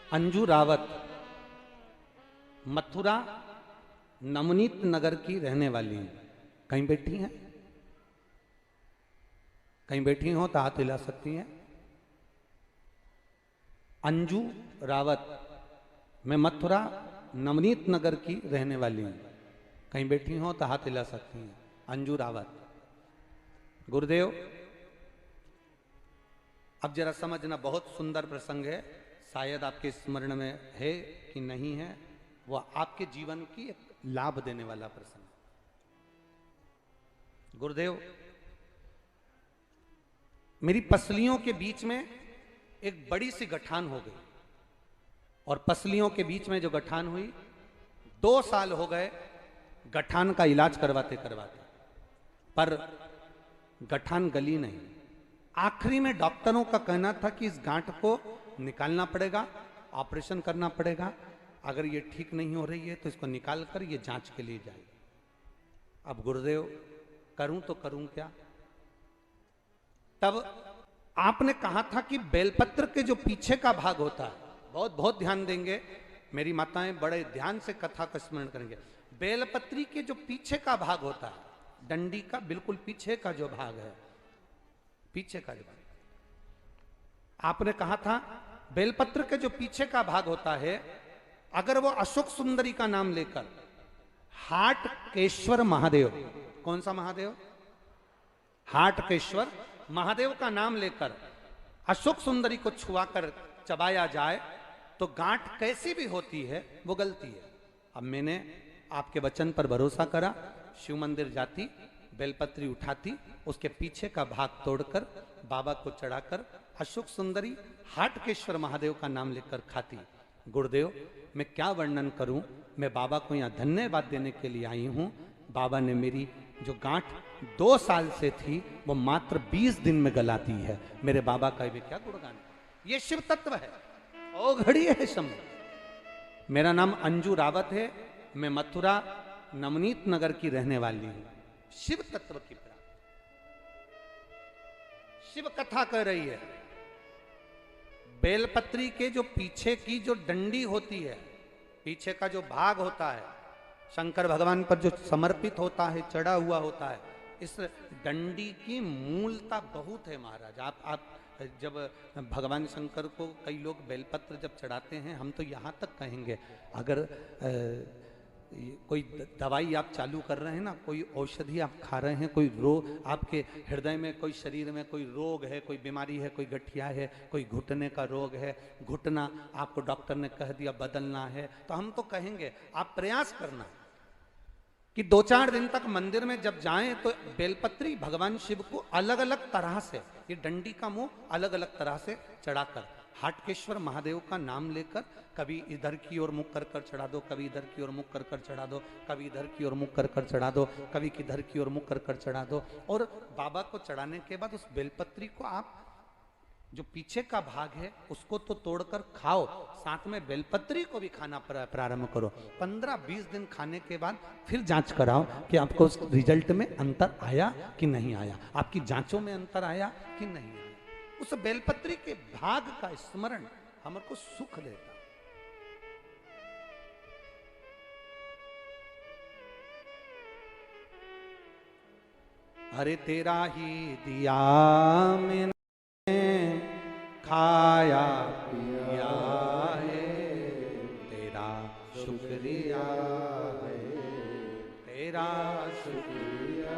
अंजू रावत मथुरा नवनीत नगर की रहने वाली हैं। कहीं बैठी हैं? कहीं बैठी हो तो हाथ हिला सकती हैं। अंजू रावत, मैं मथुरा नवनीत नगर की रहने वाली हूं। कहीं बैठी हो तो हाथ हिला सकती हैं। अंजू रावत। गुरुदेव, अब जरा समझना, बहुत सुंदर प्रसंग है। शायद आपके स्मरण में है कि नहीं है, वह आपके जीवन की एक लाभ देने वाला प्रसंग। गुरुदेव, मेरी पसलियों के बीच में एक बड़ी सी गठान हो गई, और पसलियों के बीच में जो गठान हुई, 2 साल हो गए गठान का इलाज करवाते करवाते, पर गठान गली नहीं। आखिरी में डॉक्टरों का कहना था कि इस गांठ को निकालना पड़ेगा, ऑपरेशन करना पड़ेगा। अगर ये ठीक नहीं हो रही है तो इसको निकाल कर ये जांच के लिए जाए। अब गुरुदेव, करूं तो करूं क्या? तब आपने कहा था कि बेलपत्र के जो पीछे का भाग होता है, बहुत बहुत ध्यान देंगे, मेरी माताएं बड़े ध्यान से कथा का स्मरण करेंगे। बेलपत्री के जो पीछे का भाग होता है, डंडी का बिल्कुल पीछे का जो भाग है, पीछे का जो भाग, आपने कहा था बेलपत्र के जो पीछे का भाग होता है, अगर वो अशोक सुंदरी का नाम लेकर हाटकेश्वर महादेव, कौन सा महादेव? हाटकेश्वर महादेव का नाम लेकर अशोक सुंदरी को छुआकर चबाया जाए तो गांठ कैसी भी होती है वो गलती है। अब मैंने आपके वचन पर भरोसा करा, शिव मंदिर जाती, बेलपत्री उठाती, उसके पीछे का भाग तोड़कर बाबा को चढ़ाकर अशोक सुंदरी हाटकेश्वर महादेव का नाम लेकर खाती। गुरुदेव, मैं क्या वर्णन करूं, मैं बाबा को यहाँ धन्यवाद देने के लिए आई हूं। बाबा ने मेरी जो गांठ 2 साल से थी वो मात्र 20 दिन में गला दी है। मेरे बाबा का भी क्या गुणगान। ये शिव तत्व है, ओ घड़ी है शंभु। मेरा नाम अंजू रावत है, मैं मथुरा नवनीत नगर की रहने वाली हूं। शिव तत्व की प्राप्ति, शिव कथा कह रही है। बेलपत्री के जो पीछे की जो डंडी होती है, पीछे का जो भाग होता है, शंकर भगवान पर जो समर्पित होता है, चढ़ा हुआ होता है, इस डंडी की मूलता बहुत है महाराज। आप जब भगवान शंकर को कई लोग बेलपत्र जब चढ़ाते हैं, हम तो यहाँ तक कहेंगे, अगर कोई दवाई आप चालू कर रहे हैं ना, कोई औषधि आप खा रहे हैं, कोई रोग आपके हृदय में, कोई शरीर में कोई रोग है, कोई बीमारी है, कोई गठिया है, कोई घुटने का रोग है, घुटना आपको डॉक्टर ने कह दिया बदलना है, तो हम तो कहेंगे आप प्रयास करना कि 2-4 दिन तक मंदिर में जब जाएं तो बेलपत्री भगवान शिव को अलग अलग तरह से, ये डंडी का मुंह अलग अलग तरह से चढ़ाकर, हाटकेश्वर महादेव का नाम लेकर, कभी इधर की ओर मुख कर कर चढ़ा दो, कभी इधर की ओर मुख कर कर चढ़ा दो, कभी इधर की ओर मुख कर कर चढ़ा दो, कभी किधर की ओर मुख कर कर चढ़ा दो। और बाबा को चढ़ाने के बाद उस बेलपत्री को आप जो पीछे का भाग है उसको तो तोड़कर खाओ, साथ में बेलपत्री को भी खाना प्रारंभ करो। 15-20 दिन खाने के बाद फिर जांच कराओ कि आपको उस रिजल्ट में अंतर आया कि नहीं आया, आपकी जांचों में अंतर आया कि नहीं आया। उस बेलपत्री के भाग का स्मरण हमको सुख देता। अरे तेरा ही दिया मैंने खाया पिया है, तेरा शुक्रिया है, तेरा शुक्रिया